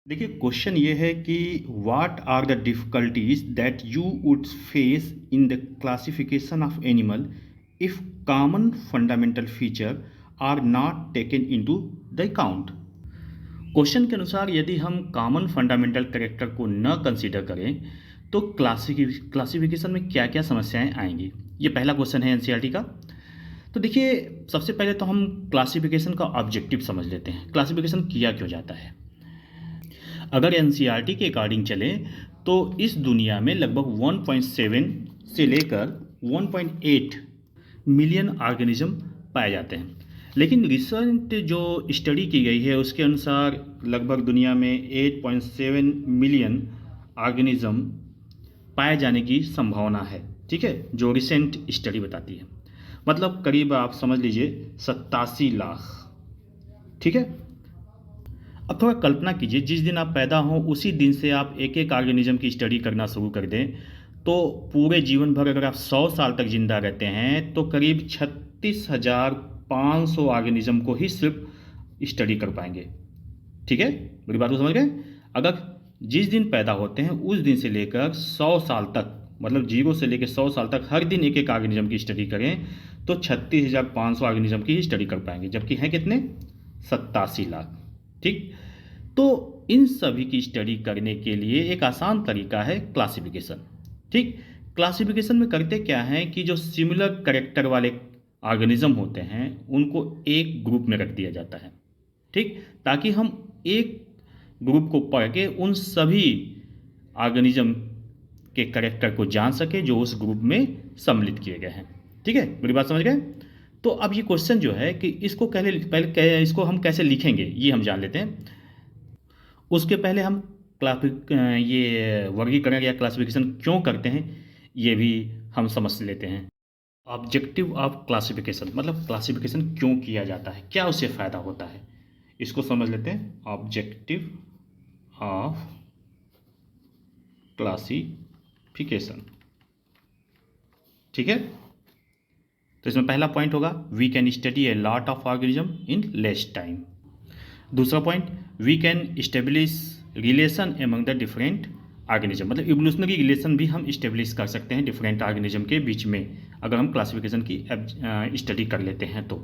देखिए क्वेश्चन ये है कि what are the difficulties that you would face in the classification of animal if common fundamental feature are not taken into the account. Question के अनुसार यदि हम common fundamental character को न कंसीडर करें तो क्लासिफिकेशन में क्या क्या समस्याएं आएंगी। ये पहला क्वेश्चन है एनसीईआरटी का। तो देखिए सबसे पहले तो हम क्लासिफिकेशन का ऑब्जेक्टिव समझ लेते हैं, क्लासिफिकेशन किया क्यों जाता है। अगर एनसीईआरटी के अकॉर्डिंग चले तो इस दुनिया में लगभग 1.7 से लेकर 1.8 मिलियन ऑर्गेनिज्म पाए जाते हैं। लेकिन रिसेंट जो स्टडी की गई है उसके अनुसार लगभग दुनिया में 8.7 मिलियन ऑर्गेनिज्म पाए जाने की संभावना है। ठीक है, जो रिसेंट स्टडी बताती है, मतलब करीब आप समझ लीजिए 87 लाख। ठीक है, अब थोड़ा कल्पना कीजिए, जिस दिन आप पैदा हों उसी दिन से आप एक एक ऑर्गेनिज्म की स्टडी करना शुरू कर दें तो पूरे जीवन भर अगर आप 100 साल तक जिंदा रहते हैं तो करीब 36,500 ऑर्गेनिज्म को ही सिर्फ स्टडी कर पाएंगे। ठीक है, मेरी बात को समझ गए। अगर जिस दिन पैदा होते हैं उस दिन से लेकर 100 साल तक, मतलब 0 से लेकर 100 साल तक हर दिन एक एक ऑर्गेनिज्म की स्टडी करें तो 36,500 ऑर्गेनिज्म की ही स्टडी कर पाएंगे, जबकि हैं कितने, 87 लाख। ठीक, तो इन सभी की स्टडी करने के लिए एक आसान तरीका है क्लासिफिकेशन। ठीक, क्लासिफिकेशन में करते क्या है कि जो सिमिलर कैरेक्टर वाले ऑर्गेनिज्म होते हैं उनको एक ग्रुप में रख दिया जाता है। ठीक, ताकि हम एक ग्रुप को पढ़ के उन सभी ऑर्गेनिज्म के कैरेक्टर को जान सके जो उस ग्रुप में सम्मिलित किए गए हैं। ठीक है, मेरी बात समझ गए। तो अब ये क्वेश्चन जो है कि इसको पहले इसको हम कैसे लिखेंगे ये हम जान लेते हैं। उसके पहले हम ये वर्गीकरण या क्लासिफिकेशन क्यों करते हैं ये भी हम समझ लेते हैं। ऑब्जेक्टिव ऑफ क्लासिफिकेशन, मतलब क्लासिफिकेशन क्यों किया जाता है, क्या उससे फ़ायदा होता है, इसको समझ लेते हैं। Objective of classification. ठीक है, तो इसमें पहला पॉइंट होगा we can study a lot of organism in less time. दूसरा point, we can establish relation among the different organism, मतलब इवोल्यूशनरी रिलेशन भी हम स्टेब्लिश कर सकते हैं डिफरेंट ऑर्गेनिज्म के बीच में अगर हम क्लासिफिकेशन की स्टडी कर लेते हैं तो।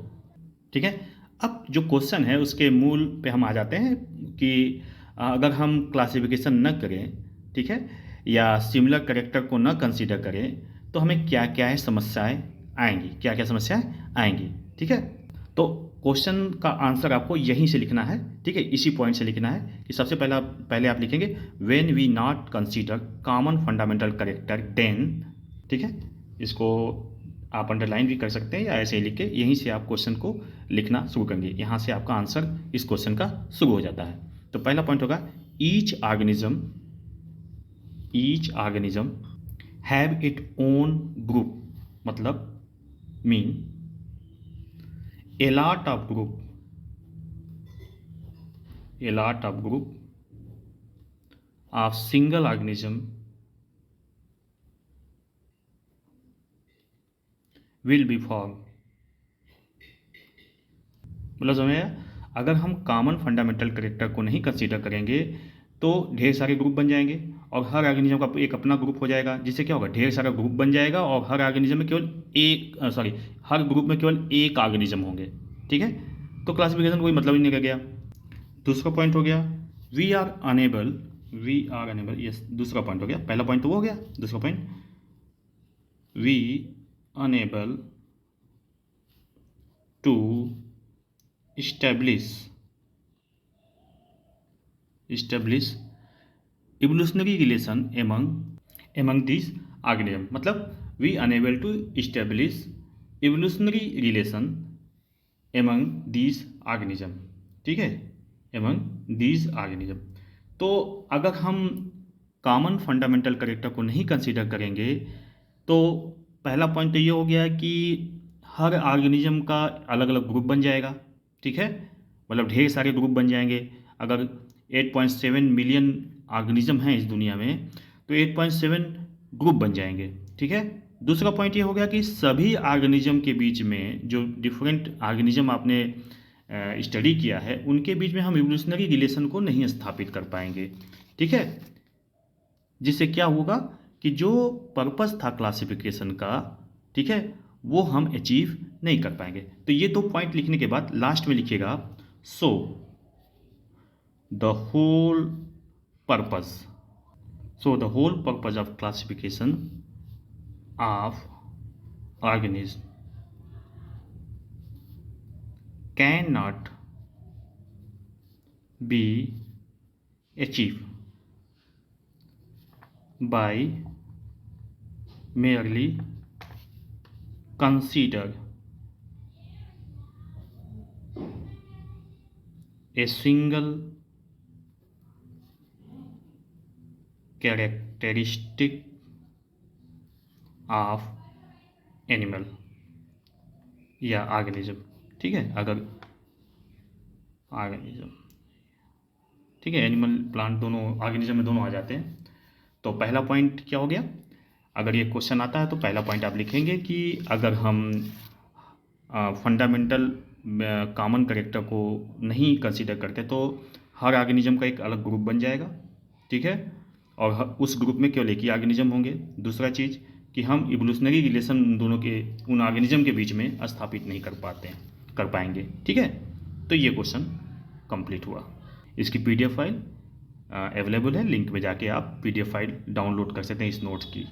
ठीक है, अब जो क्वेश्चन है उसके मूल पे हम आ जाते हैं कि अगर हम क्लासिफिकेशन न करें, ठीक है, या सिमिलर कैरेक्टर को न कंसीडर करें तो हमें क्या क्या है समस्याएं आएंगी, क्या क्या समस्याएं आएंगी। ठीक है, तो क्वेश्चन का आंसर आपको यहीं से लिखना है। ठीक है, इसी पॉइंट से लिखना है कि सबसे पहले आप लिखेंगे when we not consider common fundamental character then. ठीक है, इसको आप अंडरलाइन भी कर सकते हैं या ऐसे ही लिख के यहीं से आप क्वेश्चन को लिखना शुरू करेंगे, यहाँ से आपका आंसर इस क्वेश्चन का शुरू हो जाता है। तो पहला पॉइंट होगा each organism have it own group, मतलब mean a lot of group of single organism will be formed। मतलब समझे, अगर हम कॉमन फंडामेंटल कैरेक्टर को नहीं कंसीडर करेंगे तो ढेर सारे ग्रुप बन जाएंगे और हर ऑर्गेनिज्म का एक अपना ग्रुप हो जाएगा, जिससे क्या होगा, ढेर सारा ग्रुप बन जाएगा और हर ऑर्गेनिज्म में हर ग्रुप में केवल एक ऑर्गेनिज्म होंगे। ठीक है, तो क्लासिफिकेशन कोई मतलब ही नहीं रह गया। दूसरा पॉइंट हो गया वी आर अनेबल, यस, दूसरा पॉइंट हो गया। पहला पॉइंट तो वो हो गया, दूसरा point we unable to establish evolutionary relation among these organism, मतलब we unable to establish evolutionary relation among these organism। ठीक है, among these organism। तो अगर हम कॉमन फंडामेंटल कैरेक्टर को नहीं कंसीडर करेंगे तो पहला पॉइंट तो ये हो गया कि हर ऑर्गेनिज्म का अलग अलग ग्रुप बन जाएगा। ठीक है, मतलब ढेर सारे ग्रुप बन जाएंगे। अगर 8.7 मिलियन ऑर्गेनिज्म हैं इस दुनिया में तो 8.7 ग्रुप बन जाएंगे। ठीक है, दूसरा पॉइंट ये हो गया कि सभी ऑर्गेनिज्म के बीच में जो डिफरेंट ऑर्गेनिज्म आपने स्टडी किया है उनके बीच में हम इवोल्यूशनरी रिलेशन को नहीं स्थापित कर पाएंगे। ठीक है, जिससे क्या होगा कि जो पर्पस था क्लासिफिकेशन का, ठीक है, वो हम अचीव नहीं कर पाएंगे। तो ये दो पॉइंट लिखने के बाद लास्ट में लिखिएगा so the whole purpose, so the whole purpose of classification of organism can not be achieved by merely consider a single characteristic of animal या ऑर्गेनिज्म। ठीक है, अगर ऑर्गेनिज्म, ठीक है, एनिमल प्लांट दोनों ऑर्गेनिज्म में दोनों आ जाते हैं। तो पहला पॉइंट क्या हो गया, अगर ये क्वेश्चन आता है तो पहला पॉइंट आप लिखेंगे कि अगर हम फंडामेंटल कॉमन करेक्टर को नहीं कंसीडर करते तो हर ऑर्गेनिज्म का एक अलग ग्रुप बन जाएगा। ठीक है, और उस ग्रुप में केवल एक ही ऑर्गेनिज्म होंगे। दूसरा चीज़ कि हम इवोल्यूशनरी रिलेशन उन दोनों के, उन ऑर्गेनिज्म के बीच में स्थापित नहीं कर पाएंगे। ठीक है, तो ये क्वेश्चन कंप्लीट हुआ। इसकी PDF फाइल अवेलेबल है, लिंक में जाके आप PDF फाइल डाउनलोड कर सकते हैं इस नोट्स की।